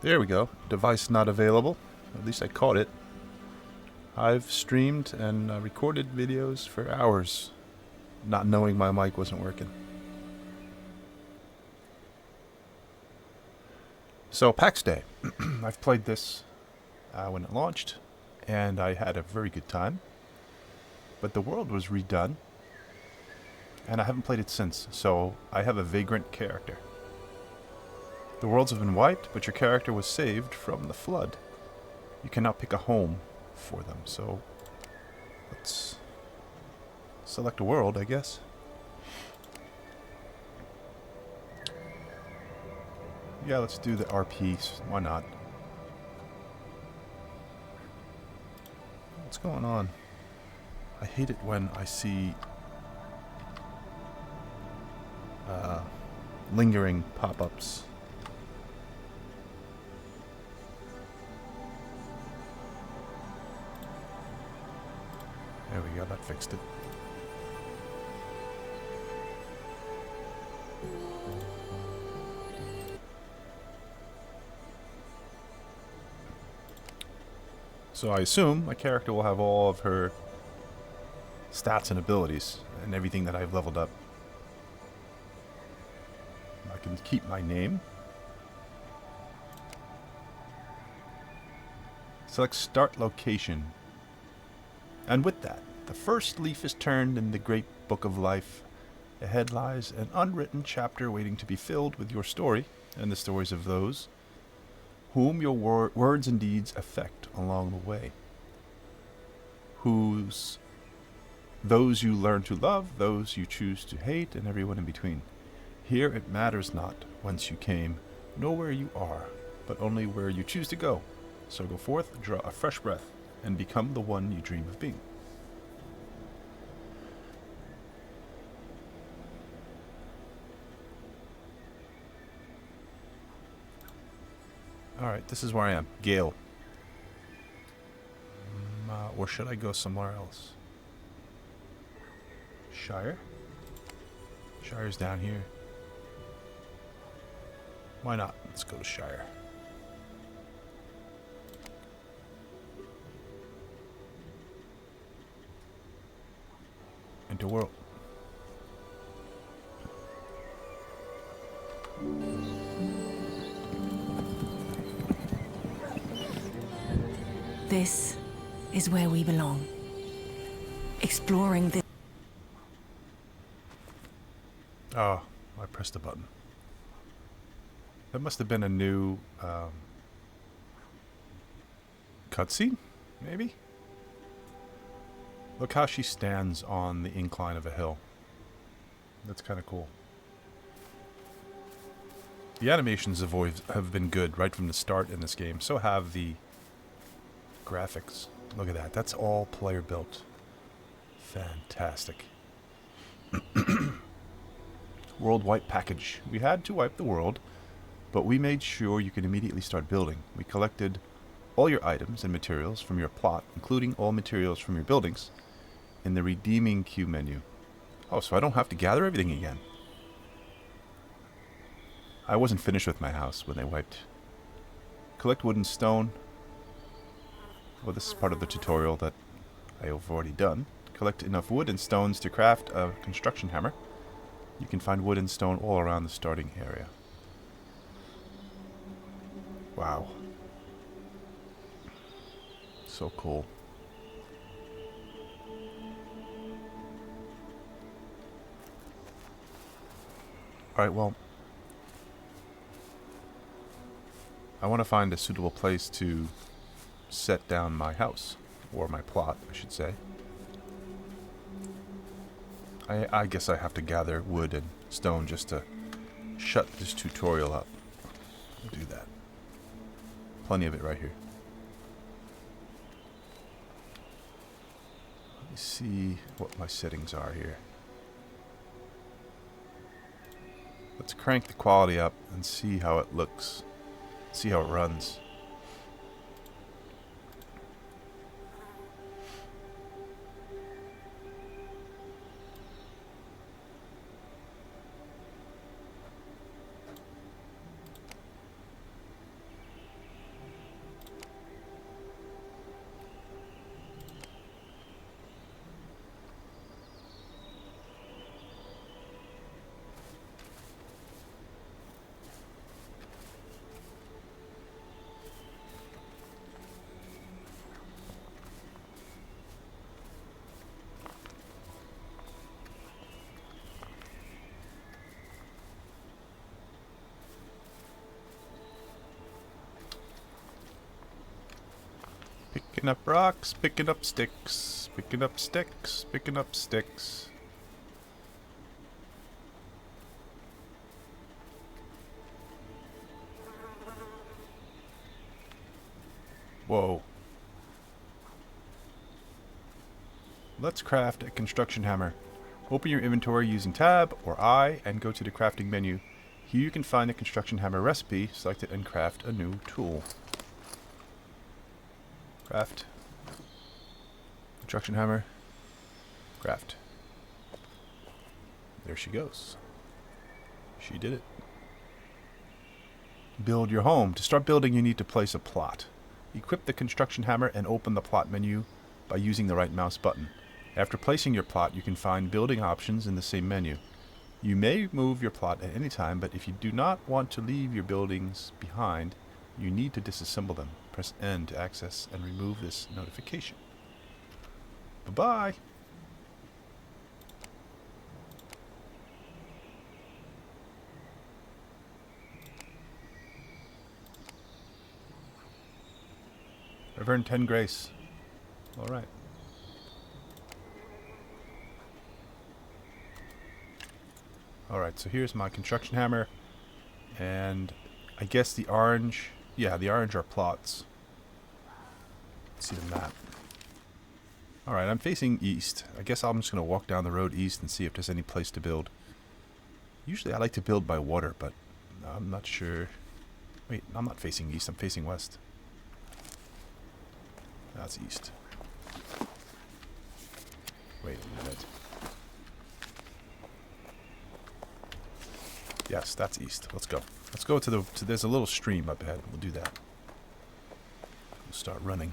There we go. Device not available. At least I caught it. I've streamed and recorded videos for hours, not knowing my mic wasn't working. So, Pax Day. I've played this when it launched, and I had a very good time. But the world was redone, and I haven't played it since, so I have a vagrant character. The worlds have been wiped, but your character was saved from the flood. You can now pick a home for them, so let's select a world, I guess. Yeah, let's do the RP. Why not? What's going on? I hate it when I see lingering pop-ups. There we go, that fixed it. So I assume my character will have all of her stats and abilities and everything that I've leveled up. I can keep my name. Select start location. And with that, the first leaf is turned in the great book of life. Ahead lies an unwritten chapter waiting to be filled with your story and the stories of those whom your words and deeds affect along the way. Those you learn to love, those you choose to hate, and everyone in between. Here it matters not whence you came, nor where you are, but only where you choose to go. So go forth, draw a fresh breath, and become the one you dream of being. Alright, this is where I am. Gale. Or should I go somewhere else? Shire? Shire's down here. Why not? Let's go to Shire. Enter world. This is where we belong. Exploring this. Oh, I pressed the button. That must have been a new cutscene, maybe? Look how she stands on the incline of a hill. That's kind of cool. The animations have been good right from the start in this game. So have the graphics. Look at that. That's all player built. Fantastic. World wipe package. We had to wipe the world, but we made sure you could immediately start building. We collected all your items and materials from your plot, including all materials from your buildings, in the redeeming queue menu. Oh, so I don't have to gather everything again. I wasn't finished with my house when they wiped. Collect wood and stone. Well, this is part of the tutorial that I have already done. Collect enough wood and stones to craft a construction hammer. You can find wood and stone all around the starting area. Wow. So cool. Alright, well, I want to find a suitable place to set down my house. Or my plot, I should say. I guess I have to gather wood and stone just to shut this tutorial up. I'll do that. Plenty of it right here. Let me see what my settings are here. Let's crank the quality up and see how it looks. See how it runs. Picking up rocks, picking up sticks, picking up sticks, picking up sticks. Whoa. Let's craft a construction hammer. Open your inventory using Tab or I and go to the crafting menu. Here you can find the construction hammer recipe, select it and craft a new tool. Craft. Construction hammer. Craft. There she goes. She did it. Build your home. To start building, you need to place a plot. Equip the construction hammer and open the plot menu by using the right mouse button. After placing your plot, you can find building options in the same menu. You may move your plot at any time, but if you do not want to leave your buildings behind, you need to disassemble them. Press N to access and remove this notification. Bye-bye! I've earned 10 grace. Alright. Alright, so here's my construction hammer. And I guess the orange... Yeah, the orange are plots. Let's see the map. Alright, I'm facing east. I guess I'm just going to walk down the road east and see if there's any place to build. Usually I like to build by water, but I'm not sure. Wait, I'm not facing east, I'm facing west. That's east. Wait a minute. Yes, that's east. Let's go. Let's go to there's a little stream up ahead. We'll do that. We'll start running.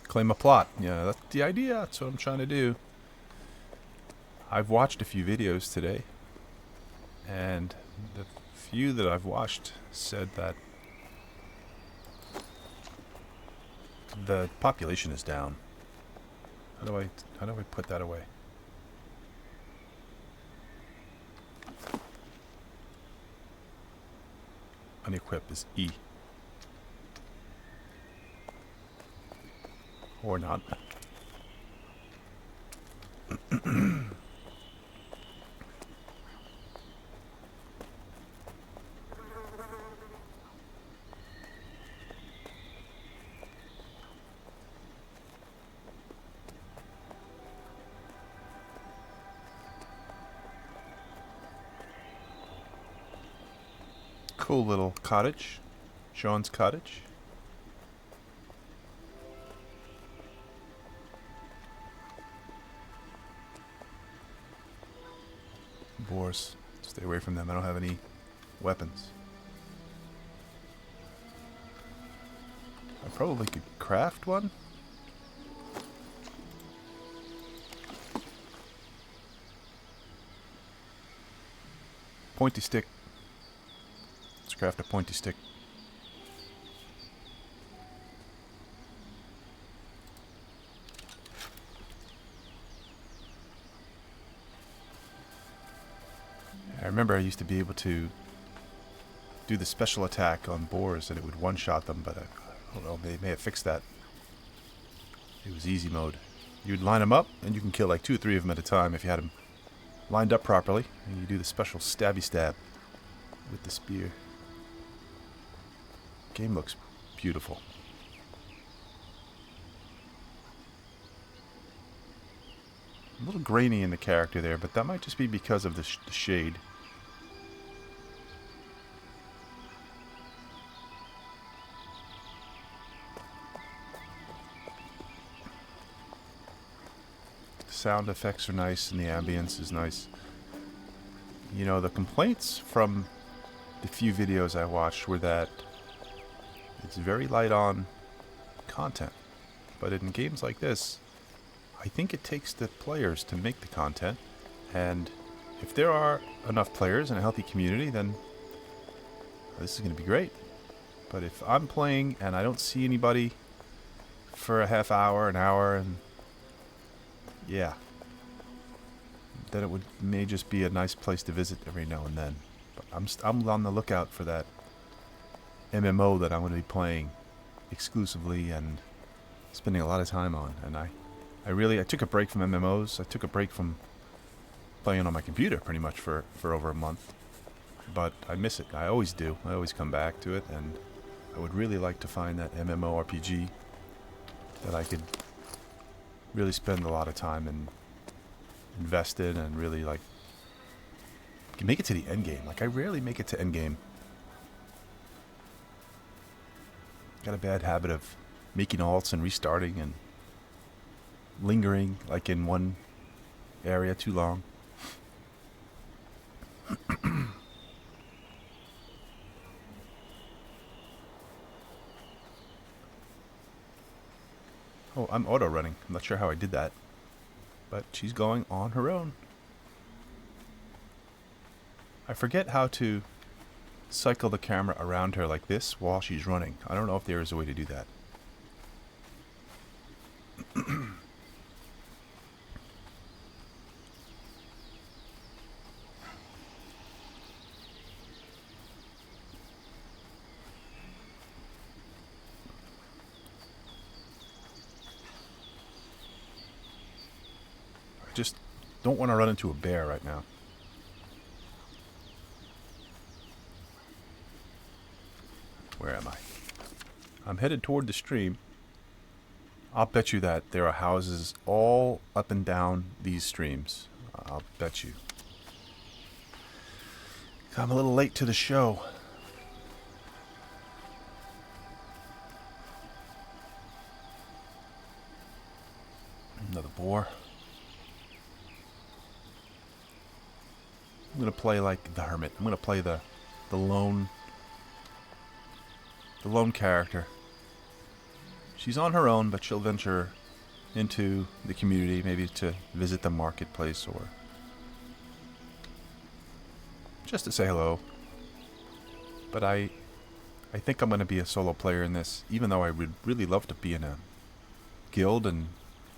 Claim a plot. Yeah, that's the idea. That's what I'm trying to do. I've watched a few videos today, and the few that I've watched said that the population is down. How do I put that away? Unequip is E. Or not. Cool little cottage. Sean's cottage. Boars. Stay away from them. I don't have any weapons. I probably could craft one. Pointy stick. Let's craft a pointy stick. I remember I used to be able to do the special attack on boars and it would one-shot them, but I don't know, they may have fixed that. It was easy mode. You'd line them up and you can kill like 2 or 3 of them at a time if you had them lined up properly, and you do the special stabby stab with the spear. Game looks beautiful. A little grainy in the character there, but that might just be because of the shade. The sound effects are nice and the ambience is nice. You know, the complaints from the few videos I watched were that it's very light on content. But in games like this, I think it takes the players to make the content, and if there are enough players and a healthy community, then this is going to be great. But if I'm playing and I don't see anybody for a half hour, an hour, and yeah, then it may just be a nice place to visit every now and then. But I'm on the lookout for that MMO that I'm going to be playing exclusively and spending a lot of time on. And I took a break from MMOs. I took a break from playing on my computer pretty much for over a month. But I miss it. I always do. I always come back to it, and I would really like to find that MMORPG that I could really spend a lot of time and invest in and really like make it to the end game. Like I rarely make it to end game. Got a bad habit of making alts and restarting and lingering like in one area too long. Oh, I'm auto running. I'm not sure how I did that. But she's going on her own. I forget how to cycle the camera around her like this while she's running. I don't know if there is a way to do that. I just don't want to run into a bear right now. Where am I? I'm headed toward the stream. I'll bet you that there are houses all up and down these streams. I'll bet you. I'm a little late to the show. Another boar. I'm gonna play like the hermit. I'm gonna play the lone character. She's on her own, but she'll venture into the community, maybe to visit the marketplace or just to say hello. But I think I'm going to be a solo player in this, even though I would really love to be in a guild, and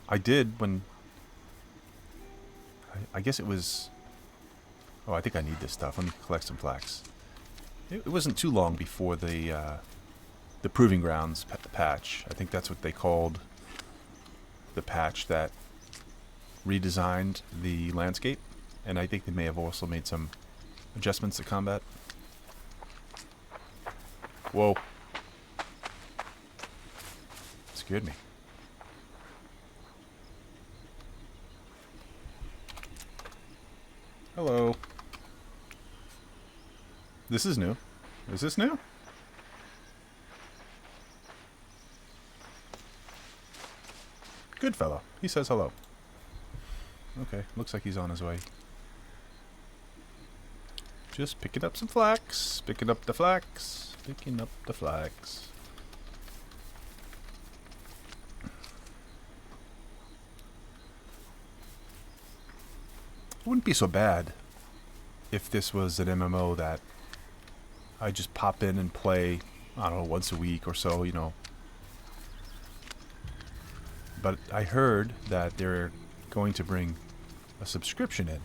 I did when I guess it was. Oh, I think I need this stuff. Let me collect some flax. It wasn't too long before the Proving Grounds patch. I think that's what they called the patch that redesigned the landscape. And I think they may have also made some adjustments to combat. Whoa. Scared me. Hello. This is new. Is this new? Good fellow. He says hello. Okay, looks like he's on his way. Just picking up some flax. Picking up the flax. Picking up the flax. It wouldn't be so bad if this was an MMO that I just pop in and play, I don't know, once a week or so, you know. But I heard that they're going to bring a subscription in.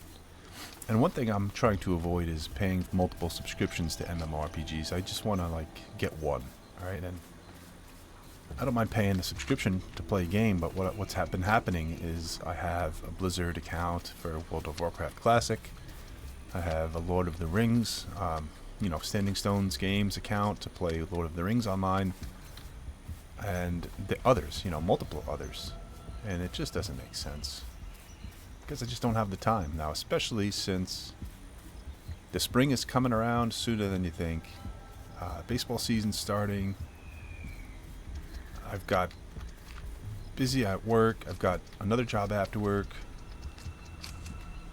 And one thing I'm trying to avoid is paying multiple subscriptions to MMORPGs. I just want to, like, get one, alright? And I don't mind paying a subscription to play a game, but what's been happening is I have a Blizzard account for World of Warcraft Classic. I have a Lord of the Rings, you know, Standing Stones Games account to play Lord of the Rings online. And the others, you know, multiple others. And it just doesn't make sense. Because I just don't have the time now, especially since the spring is coming around sooner than you think. Baseball season's starting. I've got busy at work. I've got another job after work.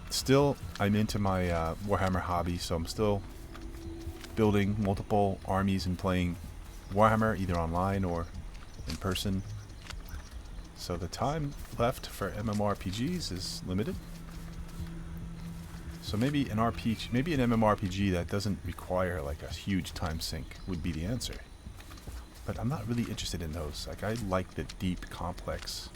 Still, I'm into my Warhammer hobby, so I'm still building multiple armies and playing Warhammer either online or in person. So the time left for MMORPGs is limited. So maybe an MMORPG that doesn't require like a huge time sink would be the answer. But I'm not really interested in those. Like, I like the deep, complex,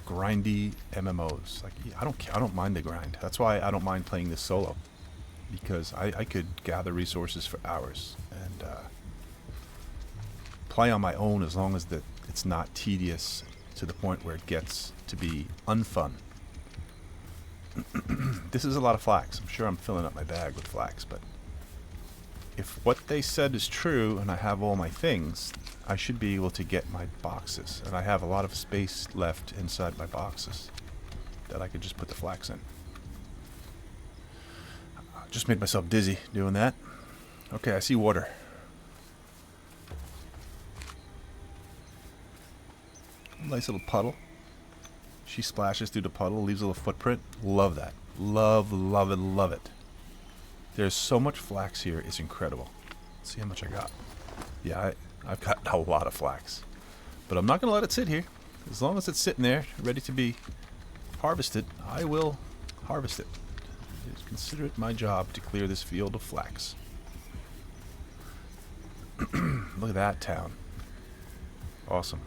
grindy MMOs. Like, I don't mind the grind. That's why I don't mind playing this solo, because I could gather resources for hours and play on my own as long as it's not tedious to the point where it gets to be unfun. This is a lot of flax. I'm sure I'm filling up my bag with flax, but if what they said is true and I have all my things, I should be able to get my boxes. And I have a lot of space left inside my boxes that I could just put the flax in. Just made myself dizzy doing that. Okay, I see water. Nice little puddle. She splashes through the puddle, leaves a little footprint. Love that. Love, love it, love it. There's so much flax here, it's incredible. Let's see how much I got. Yeah, I've got a lot of flax. But I'm not going to let it sit here. As long as it's sitting there, ready to be harvested, I will harvest it. Consider it my job to clear this field of flax. Look at that town. Awesome.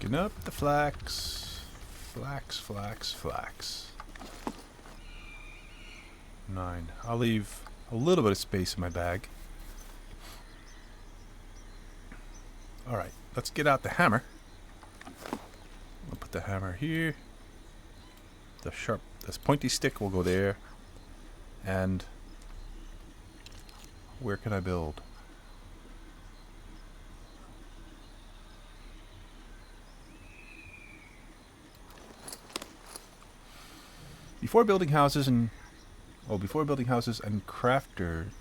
Picking up the flax. Flax, flax, flax. 9. I'll leave a little bit of space in my bag. Alright, let's get out the hammer. I'll put the hammer here. This pointy stick will go there. And where can I build? Before building houses and crafters?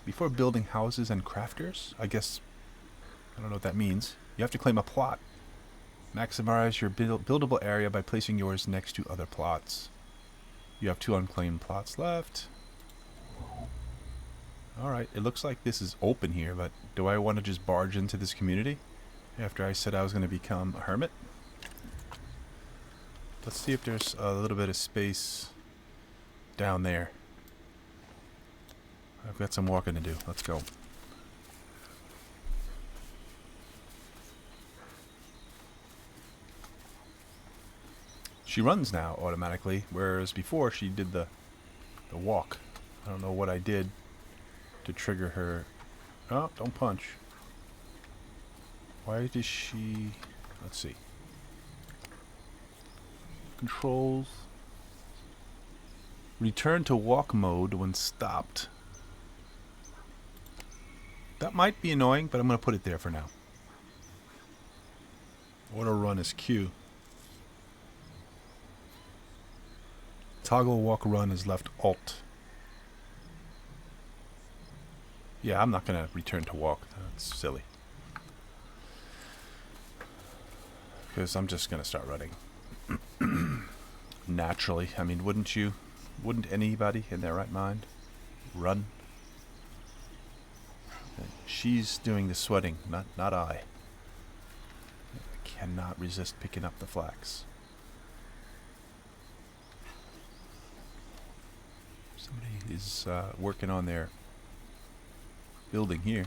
Before building houses and crafters? I guess, I don't know what that means. You have to claim a plot. Maximize your buildable area by placing yours next to other plots. You have 2 unclaimed plots left. Alright, it looks like this is open here, but do I want to just barge into this community after I said I was going to become a hermit? Let's see if there's a little bit of space down there. I've got some walking to do. Let's go. She runs now automatically, whereas before she did the walk. I don't know what I did to trigger her. Oh, don't punch. Why does she... Let's see. Controls. Return to walk mode when stopped. That might be annoying, but I'm going to put it there for now. Auto run is Q. Toggle walk run is left Alt. Yeah, I'm not going to return to walk. That's silly. Because I'm just going to start running. Naturally. I mean, wouldn't you? Wouldn't anybody in their right mind run? She's doing the sweating, not I. I cannot resist picking up the flax. Somebody is working on their building here.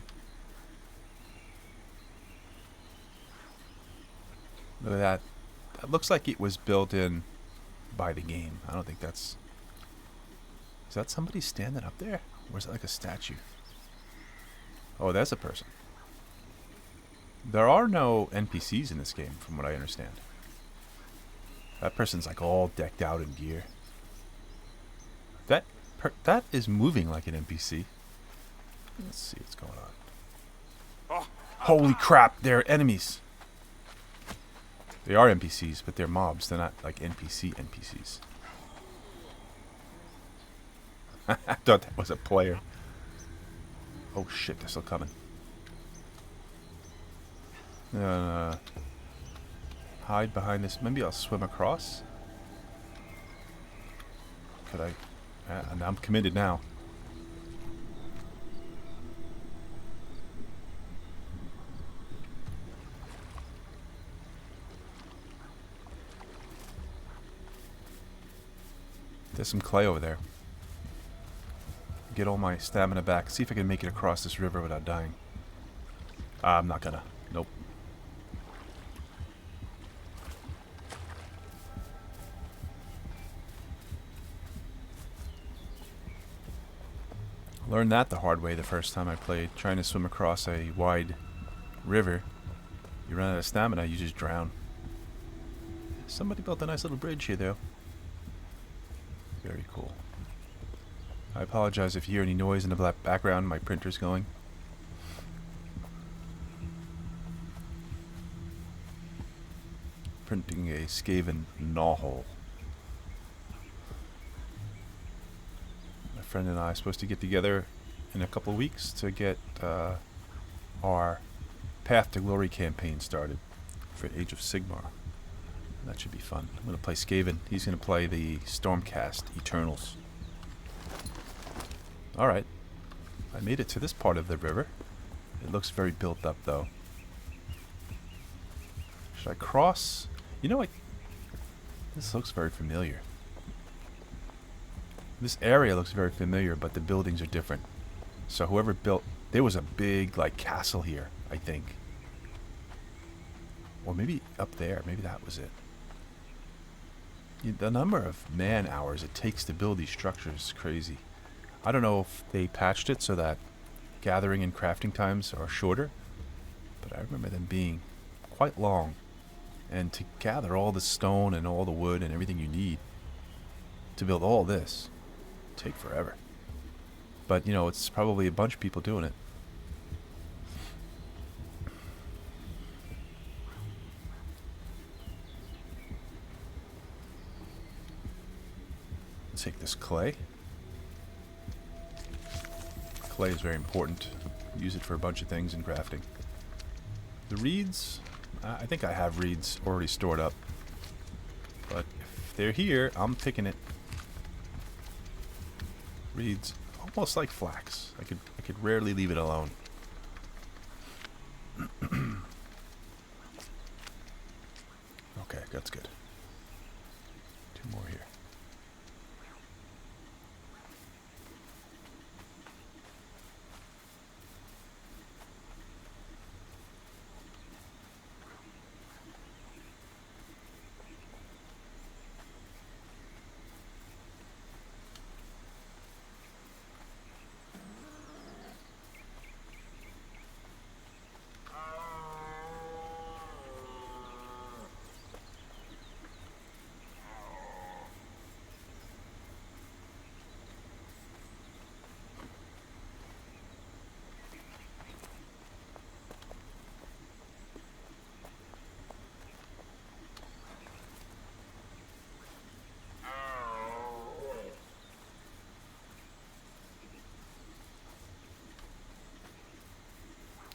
Look at that. That looks like it was built in by the game. I don't think that's... Is that somebody standing up there? Or is it like a statue? Oh, that's a person. There are no NPCs in this game, from what I understand. That person's like all decked out in gear. That is moving like an NPC. Let's see what's going on. Holy crap, they're enemies. They are NPCs, but they're mobs. They're not like NPCs. I thought that was a player. Oh shit, they're still coming. Hide behind this. Maybe I'll swim across. Could I? I'm committed now. There's some clay over there. Get all my stamina back. See if I can make it across this river without dying. I'm not gonna. Nope. Learned that the hard way the first time I played. Trying to swim across a wide river. You run out of stamina, you just drown. Somebody built a nice little bridge here, though. Very cool. I apologize if you hear any noise in the background. My printer's going. Printing a Skaven Gnawhole. My friend and I are supposed to get together in a couple of weeks to get our Path to Glory campaign started for Age of Sigmar. That should be fun. I'm going to play Skaven. He's going to play the Stormcast Eternals. Alright. I made it to this part of the river. It looks very built up, though. Should I cross? You know what? This looks very familiar. This area looks very familiar, but the buildings are different. So whoever built... There was a big, like, castle here, I think. Or maybe up there. Maybe that was it. The number of man hours it takes to build these structures is crazy. I don't know if they patched it so that gathering and crafting times are shorter, but I remember them being quite long. And to gather all the stone and all the wood and everything you need to build all this take forever. But, you know, it's probably a bunch of people doing it. Take this clay. Clay is very important. Use it for a bunch of things in crafting. The reeds, I think I have reeds already stored up. But if they're here, I'm picking it. Reeds, almost like flax. I could rarely leave it alone. Okay, that's good. 2 more here.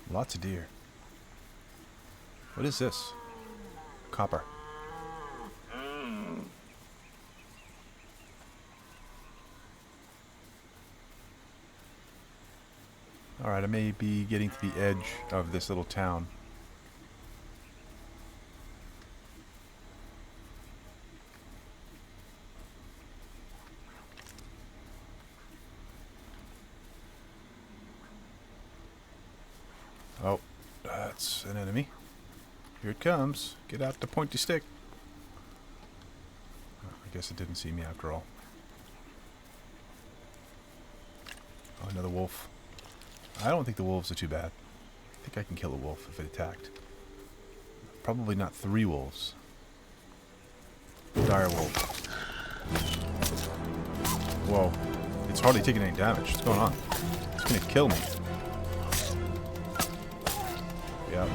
Lots of deer. What is this? Copper. Alright, I may be getting to the edge of this little town. Oh, that's an enemy. Here it comes. Get out the pointy stick. Oh, I guess it didn't see me after all. Oh, another wolf. I don't think the wolves are too bad. I think I can kill a wolf if it attacked. Probably not 3 wolves. Dire wolf. Whoa. It's hardly taking any damage. What's going on? It's gonna kill me. Yeah.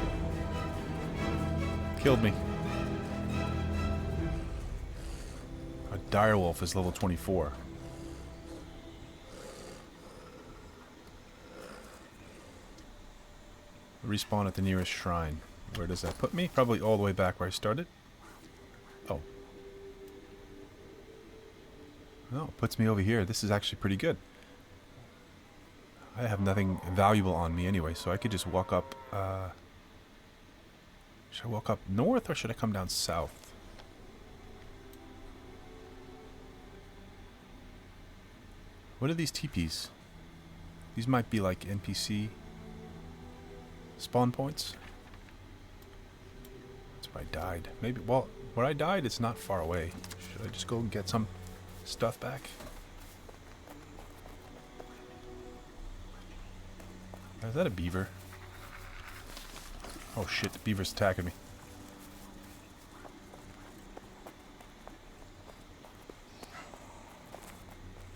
Killed me. A dire wolf is level 24. Respawn at the nearest shrine. Where does that put me? Probably all the way back where I started. Oh. No, it puts me over here. This is actually pretty good. I have nothing valuable on me anyway, so I could just walk up. Should I walk up north or should I come down south? What are these teepees? These might be like NPC spawn points. That's where I died. Maybe, well, where I died, it's not far away. Should I just go and get some stuff back? Is that a beaver? Oh shit, the beaver's attacking me.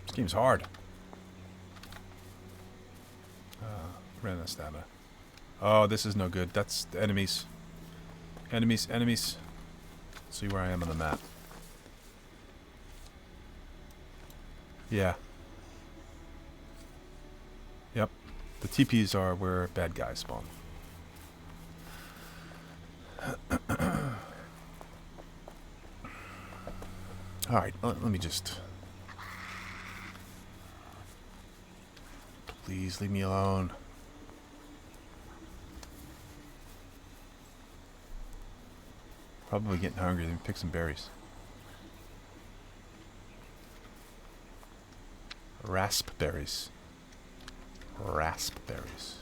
This game's hard. Ran out of stamina. Oh, this is no good. That's the enemies. Enemies, enemies. Let's see where I am on the map. Yeah. Yep. The TPs are where bad guys spawn. Alright, let me just... Please leave me alone. Probably getting hungry. Let me pick some berries. Raspberries. Raspberries.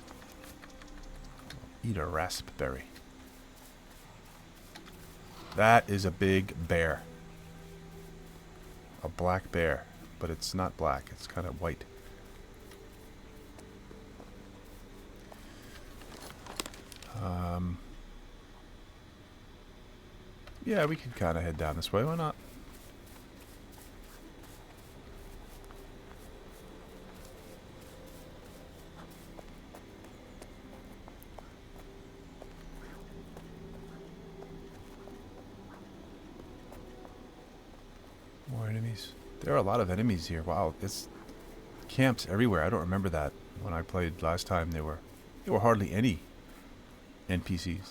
Eat a raspberry. That is a big bear. A black bear. But it's not black. It's kind of white. Yeah, we could kind of head down this way. Why not? More enemies. There are a lot of enemies here. Wow, it's camps everywhere. I don't remember that when I played last time. There were hardly any NPCs.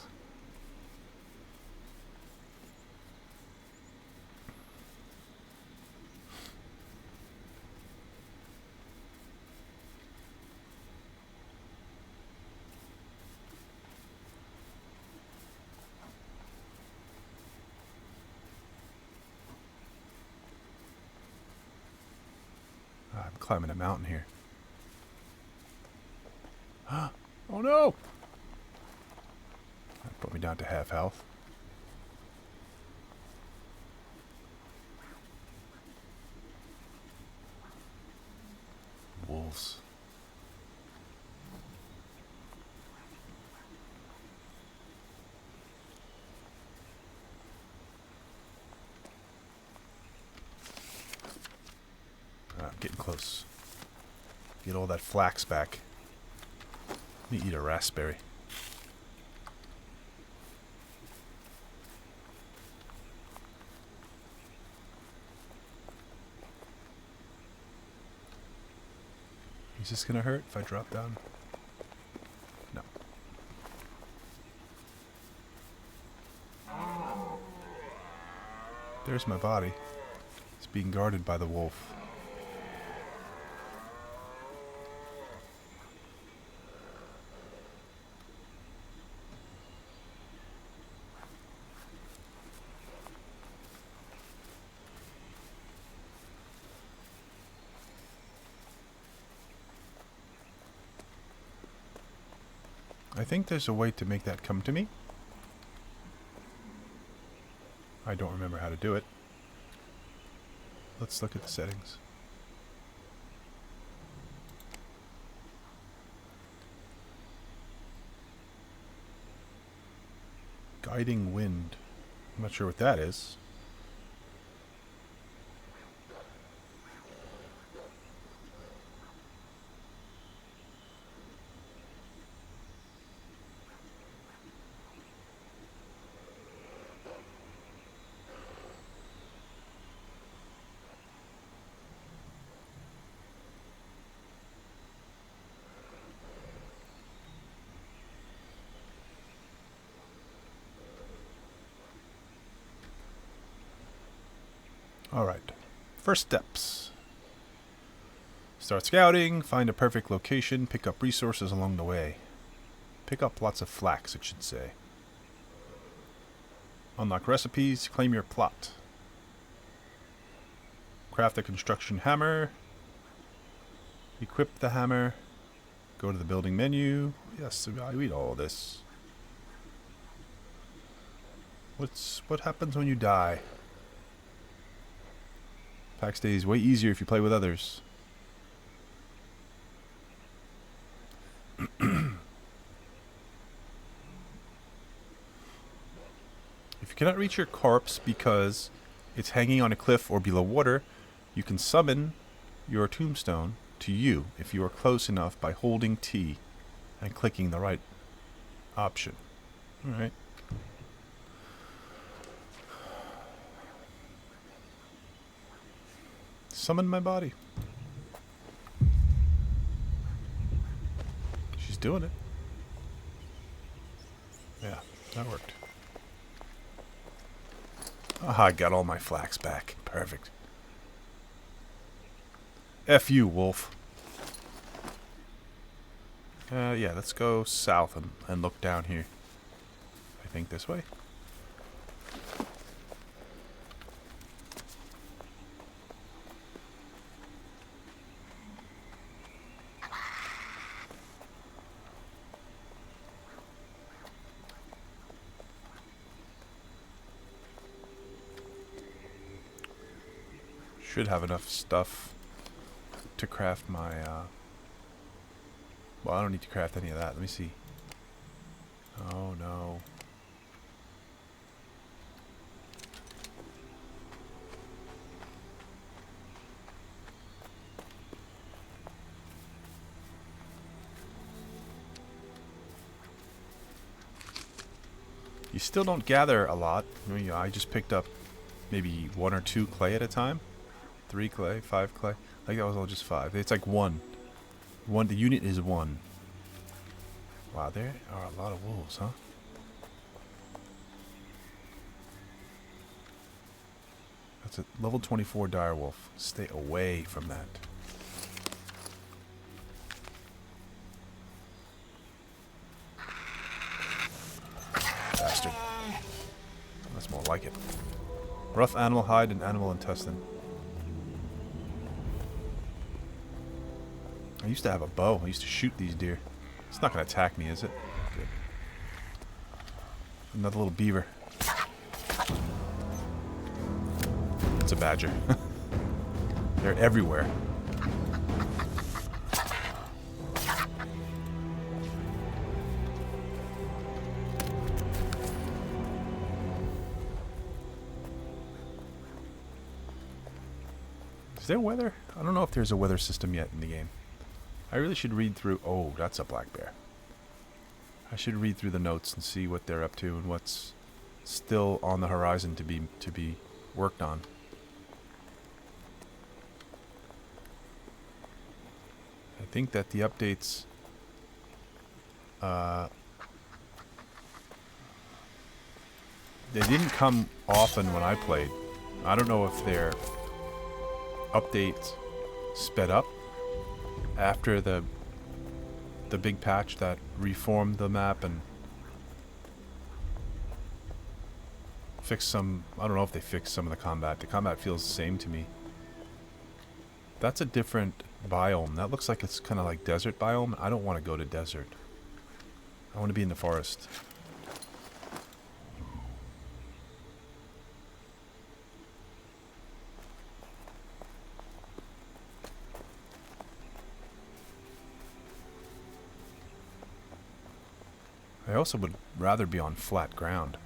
I'm climbing a mountain here. Oh no! That brought me down to half health. Wolves. I'm getting close. Get all that flax back. Let me eat a raspberry. Is this gonna hurt if I drop down? No. There's my body. It's being guarded by the wolf. I think there's a way to make that come to me. I don't remember how to do it. Let's look at the settings. Guiding wind. I'm not sure what that is. Alright, first steps. Start scouting, find a perfect location, pick up resources along the way. Pick up lots of flax, it should say. Unlock recipes, claim your plot. Craft a construction hammer. Equip the hammer. Go to the building menu. Yes, evaluate all this. What happens when you die? Pax Dei is way easier if you play with others. you cannot reach your corpse because it's hanging on a cliff or below water, you can summon your tombstone to you if you are close enough by holding T and clicking the right option. Alright. Summon my body. She's doing it. Yeah, that worked. Ah, I got all my flax back. Perfect. F you, wolf. Yeah, let's go south and look down here. I think this way. Should have enough stuff to craft my, well, I don't need to craft any of that. Let me see. Oh, no. You still don't gather a lot. I mean, I just picked up maybe 1 or 2 clay at a time. 3 clay, 5 clay. I think that was all just 5. It's like 1. The unit is 1. Wow, there are a lot of wolves, huh? That's a level 24 direwolf. Stay away from that. Bastard. That's more like it. Rough animal hide and animal intestine. I used to have a bow. I used to shoot these deer. It's not going to attack me, is it? Good. Another little beaver. It's a badger. They're everywhere. Is there weather? I don't know if there's a weather system yet in the game. I really should read through... Oh, that's a black bear. I should read through the notes and see what they're up to and what's still on the horizon to be worked on. I think that the updates... they didn't come often when I played. I don't know if their updates sped up after the big patch that reformed the map and fixed some... I don't know if they fixed some of the combat. The combat feels the same to me. That's a different biome. That looks like it's kind of like desert biome. I don't want to go to desert. I want to be in the forest. I also would rather be on flat ground.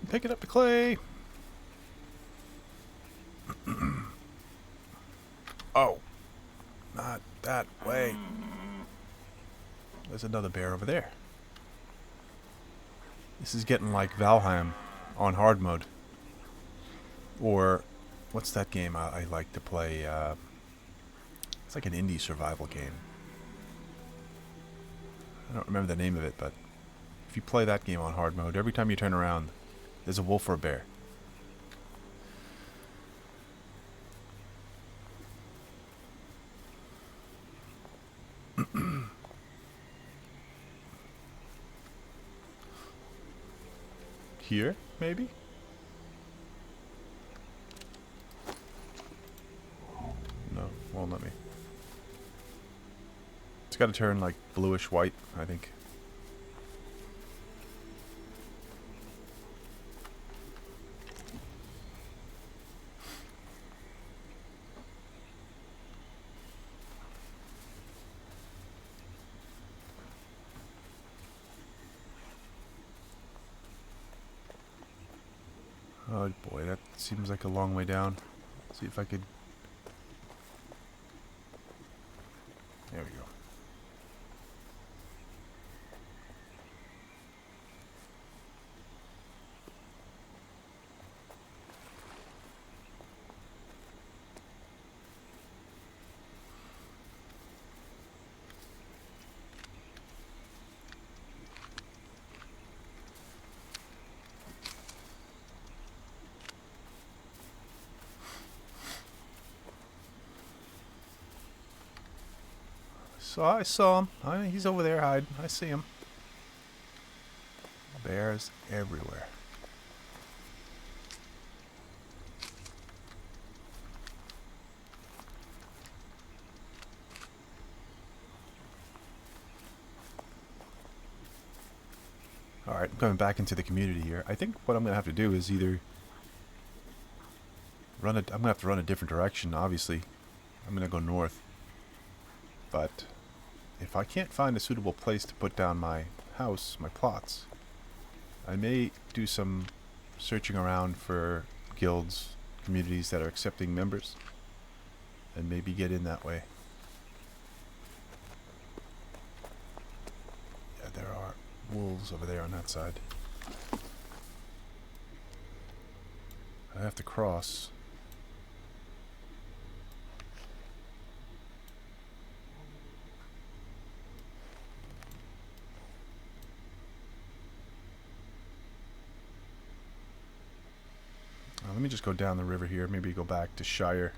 Picking up the clay. Oh, not that way. There's another bear over there. This is getting like Valheim on hard mode. Or what's that game I like to play? It's like an indie survival game. I don't remember the name of it, but if you play that game on hard mode, every time you turn around, there's a wolf or a bear. Here, maybe? No, won't let me. It's got to turn like bluish white, I think. Oh boy, that seems like a long way down. Let's see if I could... There we go. So I saw him. He's over there hiding. I see him. Bears everywhere. Alright, I'm coming back into the community here. I think what I'm going to have to do is either I'm going to have to run a different direction, obviously. I'm going to go north. But if I can't find a suitable place to put down my house, my plots, I may do some searching around for guilds, communities that are accepting members, and maybe get in that way. Yeah, there are wolves over there on that side. I have to cross. Let me just go down the river here, maybe go back to Shire.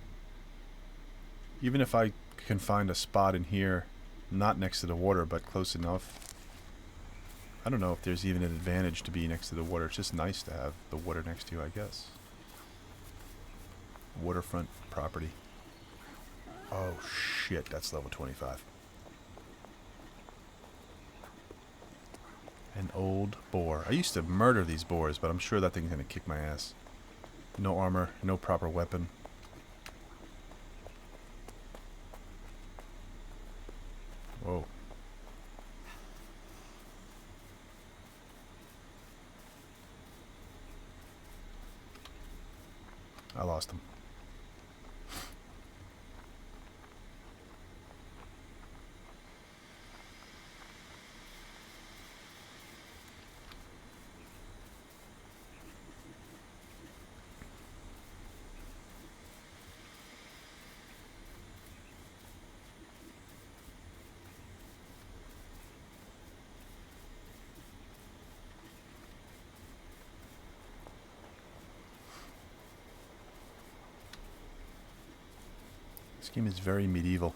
Even if I can find a spot in here, not next to the water, but close enough. I don't know if there's even an advantage to be next to the water. It's just nice to have the water next to you, I guess. Waterfront property. Oh shit, that's level 25. An old boar. I used to murder these boars, but I'm sure that thing's gonna kick my ass. No armor, no proper weapon. Whoa. I lost him. This game is very medieval.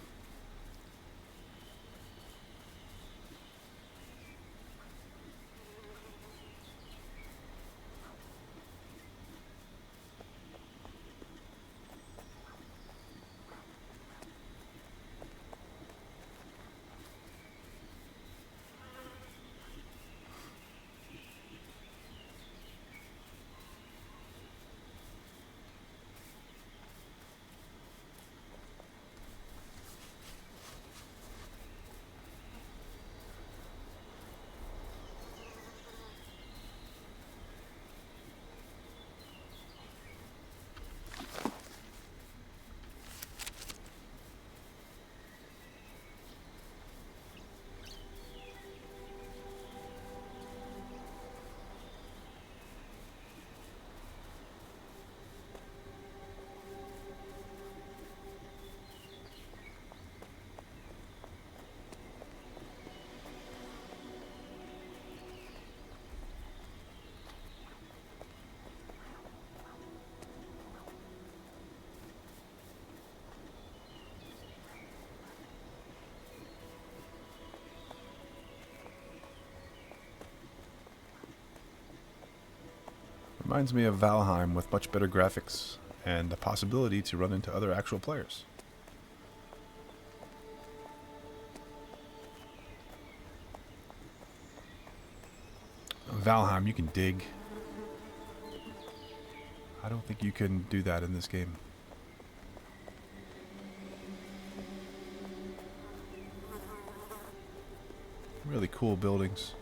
Reminds me of Valheim with much better graphics and the possibility to run into other actual players. Valheim, you can dig. I don't think you can do that in this game. Really cool buildings.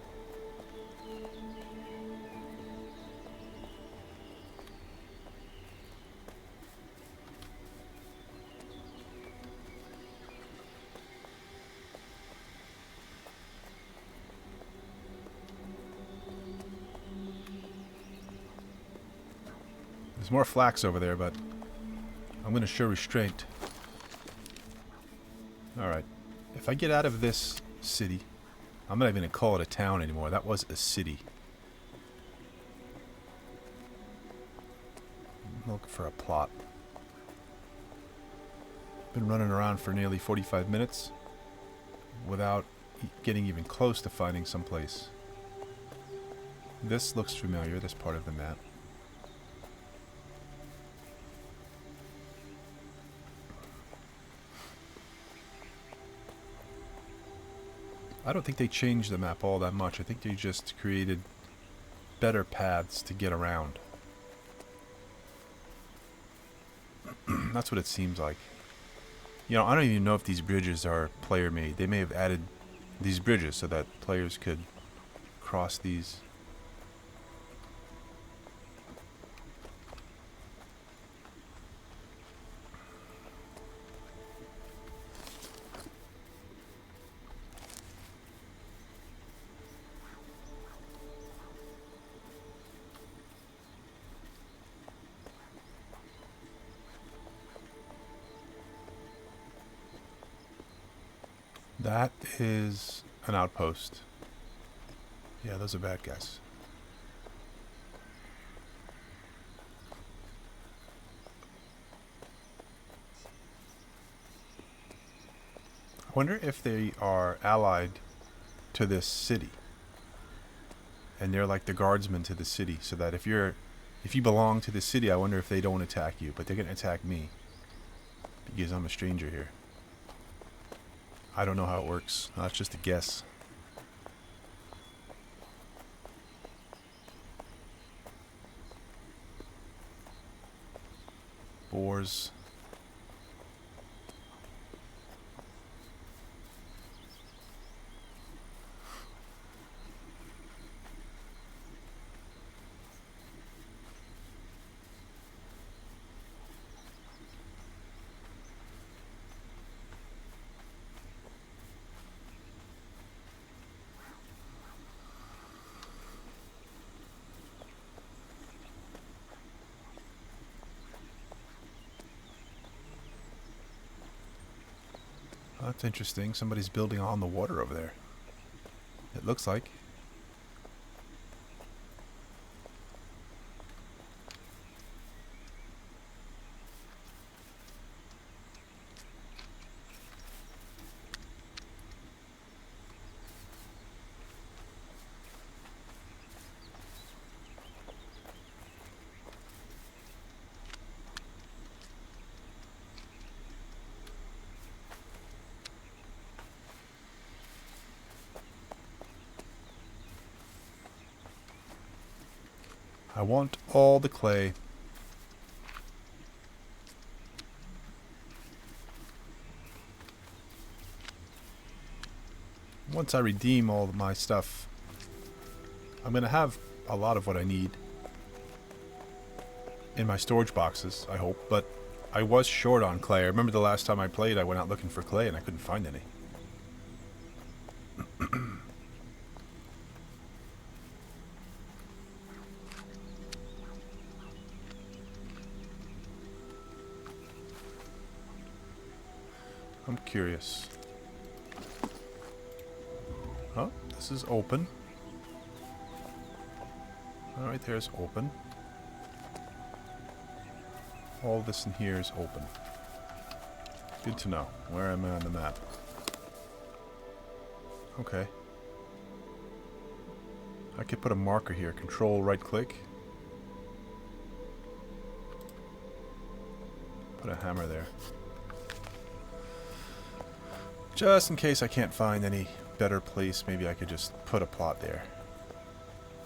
There's more flax over there, but I'm going to show restraint. Alright. If I get out of this city, I'm not even going to call it a town anymore. That was a city. I'm looking for a plot. Been running around for nearly 45 minutes without getting even close to finding some place. This looks familiar, this part of the map. I don't think they changed the map all that much. I think they just created better paths to get around. That's what it seems like. You know, I don't even know if these bridges are player made. They may have added these bridges so that players could cross these. That is an outpost. Yeah, those are bad guys. I wonder if they are allied to this city. And they're like the guardsmen to the city, so that if you belong to the city, I wonder if they don't attack you, but they're going to attack me because I'm a stranger here. I don't know how it works. That's just a guess. Boars. That's interesting. Somebody's building on the water over there. It looks like. I want all the clay. Once I redeem all of my stuff, I'm going to have a lot of what I need in my storage boxes, I hope, but I was short on clay. I remember the last time I played, I went out looking for clay and I couldn't find any. I'm curious. Oh, this is open. Alright, there's open. All this in here is open. Good to know. Where am I on the map? Okay. I could put a marker here. Control right click. Put a hammer there. Just in case I can't find any better place, maybe I could just put a plot there.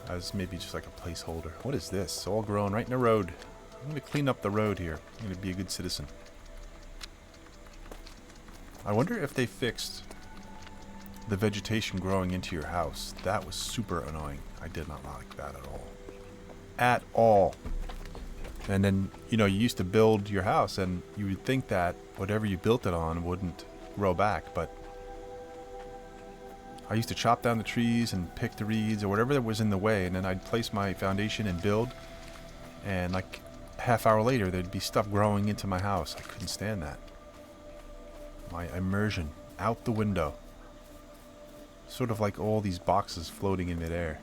As maybe just like a placeholder. What is this? It's all grown right in the road. I'm going to clean up the road here. I'm going to be a good citizen. I wonder if they fixed the vegetation growing into your house. That was super annoying. I did not like that at all. At all. And then, you know, you used to build your house and you would think that whatever you built it on wouldn't grow back, but I used to chop down the trees and pick the reeds or whatever that was in the way, and then I'd place my foundation and build, and like a half hour later there'd be stuff growing into my house. I couldn't stand that. My immersion out the window. Sort of like all these boxes floating in midair.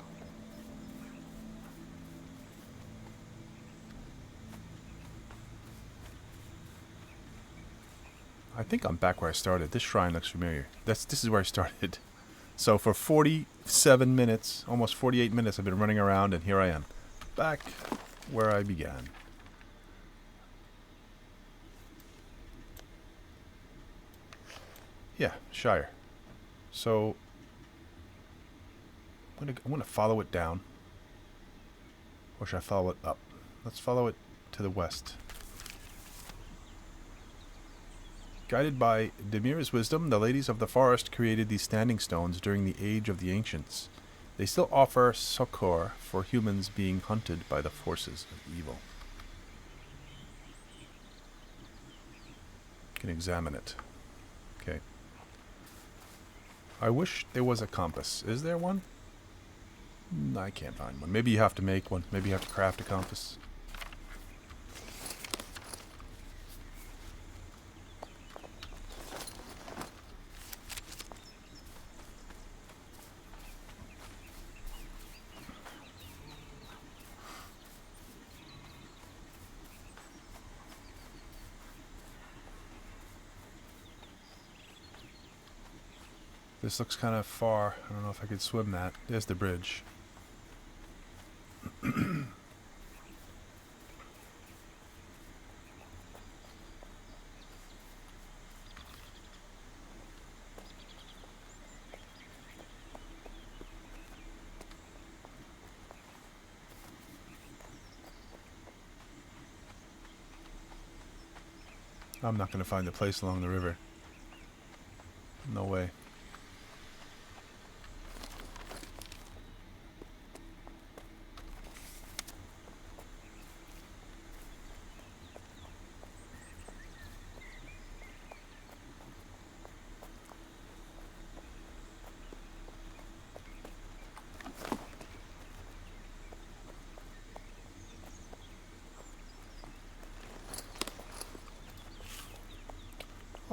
I think I'm back where I started. This shrine looks familiar. This is where I started. So for 47 minutes, almost 48 minutes, I've been running around, and here I am. Back where I began. Yeah, Shire. So I'm gonna follow it down. Or should I follow it up? Let's follow it to the west. Guided by Demir's wisdom, the ladies of the forest created these standing stones during the age of the ancients. They still offer succor for humans being hunted by the forces of evil. Can examine it. Okay. I wish there was a compass. Is there one? I can't find one. Maybe you have to make one. Maybe you have to craft a compass. This looks kind of far. I don't know if I could swim that. There's the bridge. I'm not going to find a place along the river. No way.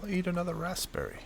I'll eat another raspberry.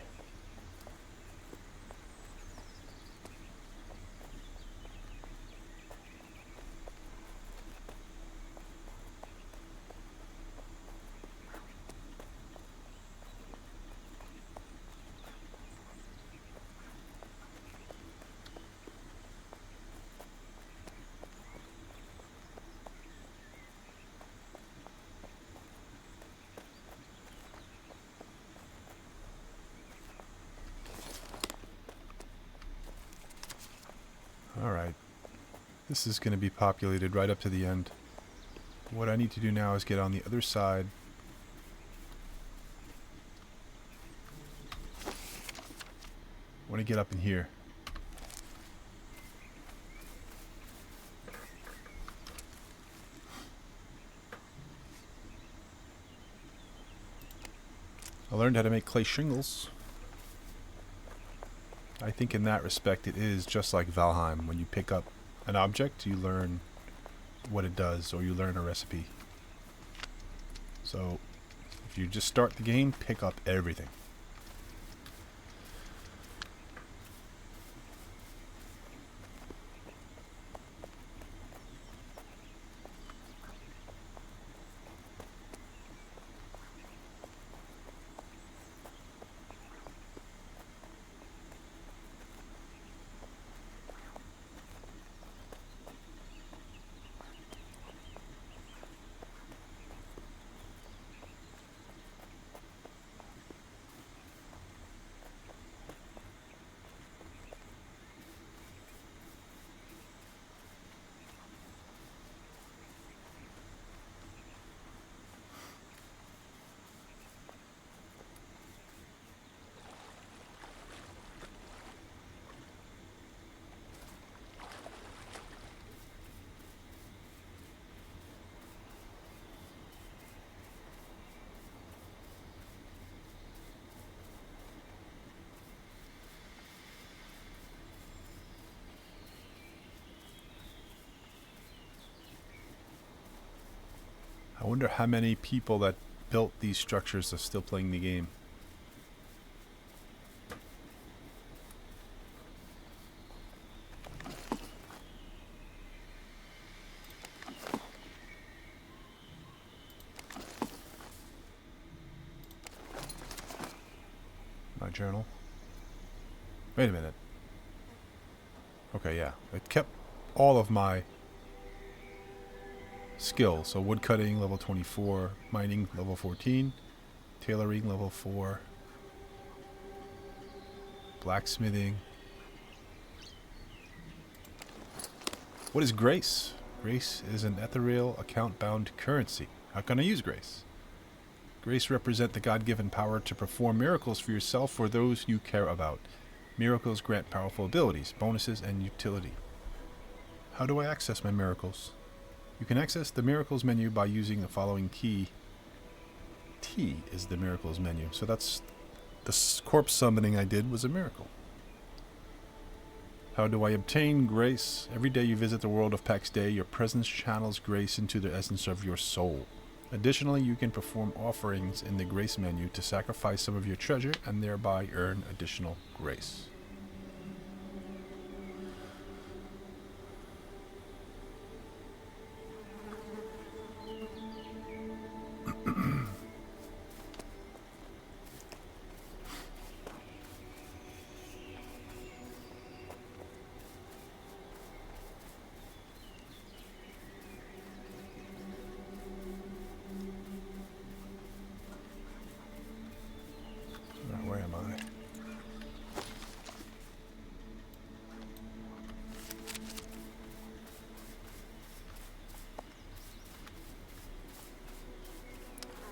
Alright. This is going to be populated right up to the end. What I need to do now is get on the other side. I want to get up in here. I learned how to make clay shingles. I think in that respect it is just like Valheim. When you pick up an object, you learn what it does, or you learn a recipe. So, if you just start the game, pick up everything. wonder how many people that built these structures are still playing the game. My journal. Wait a minute. Okay, yeah. It kept all of my skills. So woodcutting, level 24. Mining, level 14. Tailoring, level 4. Blacksmithing. What is grace? Grace is an ethereal, account-bound currency. How can I use grace? Grace represents the God-given power to perform miracles for yourself or those you care about. Miracles grant powerful abilities, bonuses, and utility. How do I access my miracles? You can access the miracles menu by using the following key. T is the miracles menu. So that's the corpse summoning I did was a miracle. How do I obtain grace? Every day you visit the world of Pax Dei, your presence channels grace into the essence of your soul. Additionally, you can perform offerings in the grace menu to sacrifice some of your treasure and thereby earn additional grace. Where am I?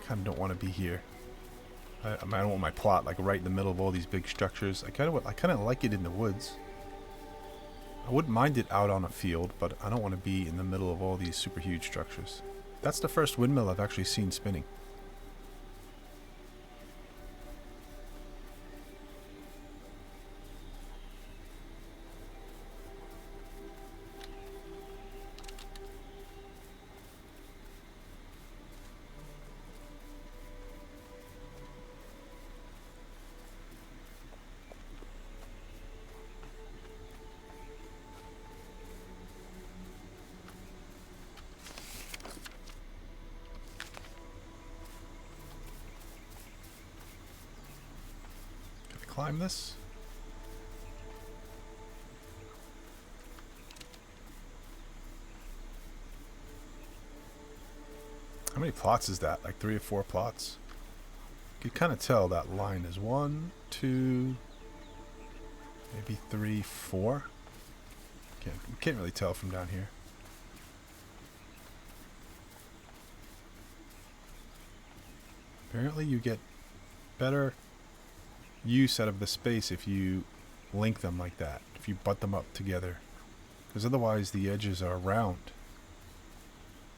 Kind of don't want to be here. I don't want my plot like right in the middle of all these big structures. I kind of like it in the woods. I wouldn't mind it out on a field, but I don't want to be in the middle of all these super huge structures. That's the first windmill I've actually seen spinning. Climb this? How many plots is that? Like 3 or 4 plots? You can kind of tell that line is 1, 2, maybe 3, 4. Can't really tell from down here. Apparently you get better use out of the space if you link them like that, if you butt them up together, because otherwise the edges are round.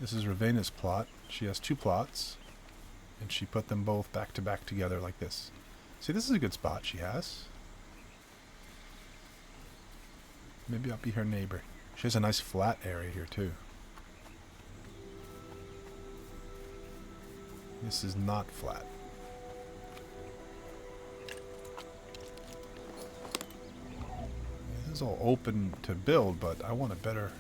This is Ravena's plot. She has 2 plots and she put them both back to back together like this. See, this is a good spot she has. Maybe I'll be her neighbor. She has a nice flat area here too. This is not flat. This is all open to build, but I want a better...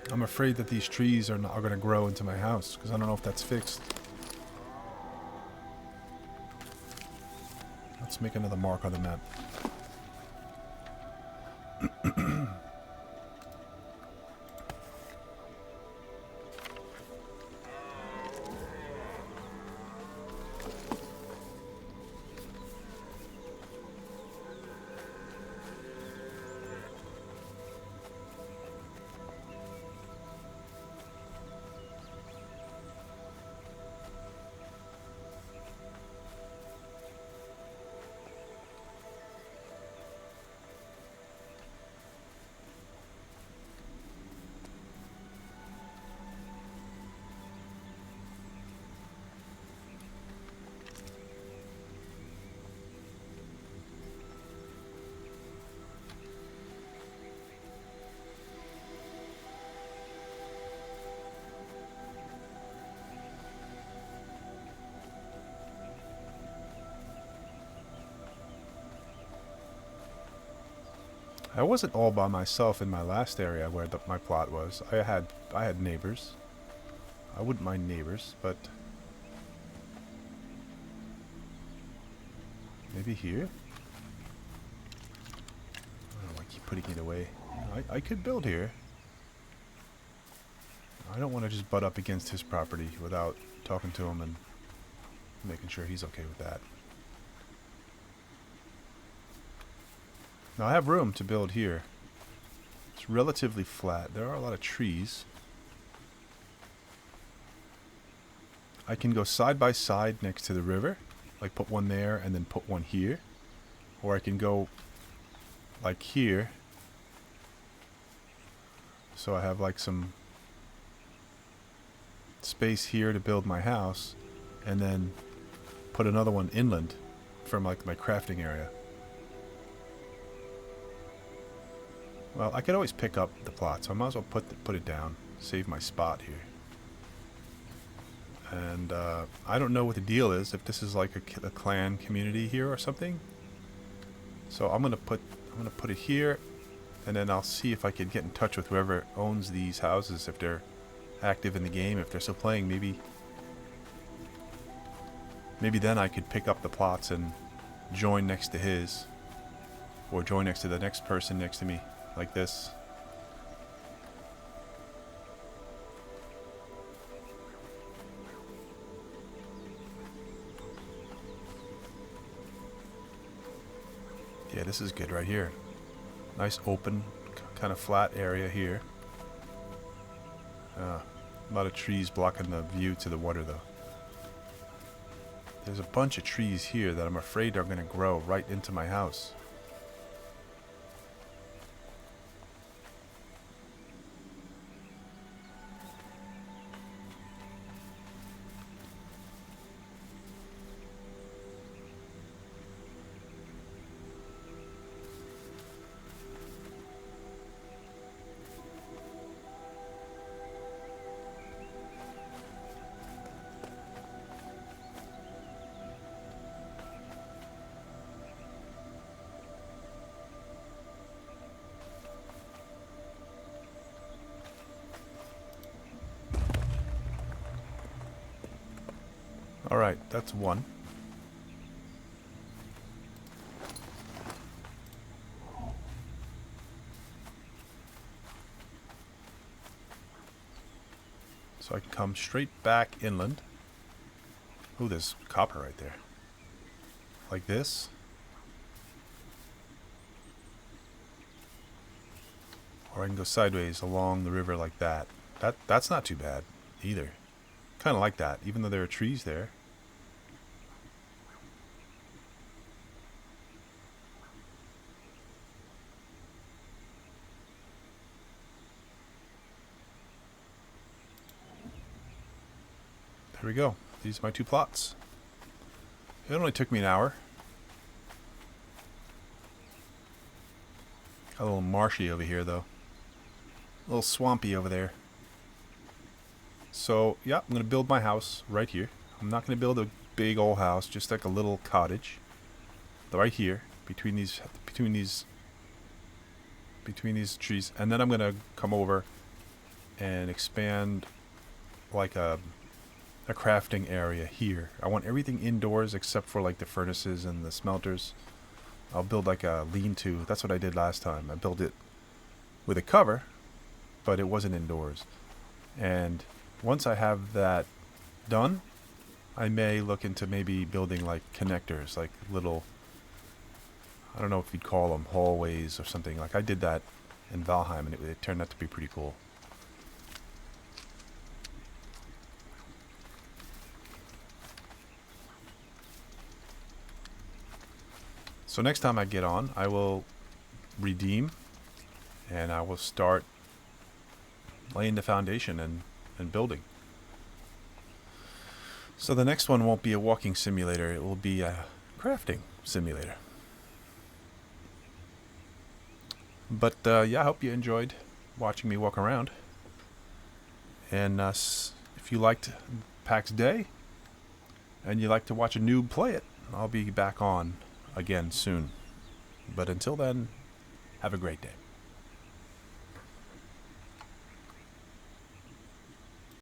I'm afraid that these trees are going to grow into my house, because I don't know if that's fixed. Let's make another mark on the map. I wasn't all by myself in my last area where my plot was. I had neighbors. I wouldn't mind neighbors, but maybe here? Oh, I keep putting it away. I could build here. I don't want to just butt up against his property without talking to him and making sure he's okay with that. Now I have room to build here. It's relatively flat. There are a lot of trees. I can go side by side next to the river. Like put one there and then put one here. Or I can go like here. So I have like some space here to build my house. And then put another one inland from like my crafting area. Well, I could always pick up the plot, so I might as well put it down. Save my spot here. And I don't know what the deal is, if this is like a clan community here or something. So I'm gonna put it here, and then I'll see if I can get in touch with whoever owns these houses, if they're active in the game, if they're still playing. Maybe then I could pick up the plots and join next to his, or join next to the next person next to me, like this. Yeah, this is good right here. Nice open, kind of flat area here. A lot of trees blocking the view to the water though. There's a bunch of trees here that I'm afraid are going to grow right into my house. Alright, that's one. So I can come straight back inland. Ooh, there's copper right there. Like this. Or I can go sideways along the river like that. That's not too bad either. Kind of like that, even though there are trees there. There we go. These are my two plots. It only took me an hour. Got a little marshy over here though. A little swampy over there. So, yeah, I'm going to build my house right here. I'm not going to build a big old house, just like a little cottage. Right here, between these trees. And then I'm going to come over and expand like a crafting area here. I want everything indoors except for like the furnaces and the smelters. I'll build like a lean-to. That's what I did last time. I built it with a cover, but it wasn't indoors. And once I have that done, I may look into maybe building like connectors, like little, I don't know if you'd call them hallways or something. Like I did that in Valheim, and it turned out to be pretty cool. So next time I get on, I will redeem, and I will start laying the foundation and building. So the next one won't be a walking simulator, it will be a crafting simulator. But yeah, I hope you enjoyed watching me walk around. And if you liked Pax Dei and you like to watch a noob play it, I'll be back on again soon. But until then, Have a great day.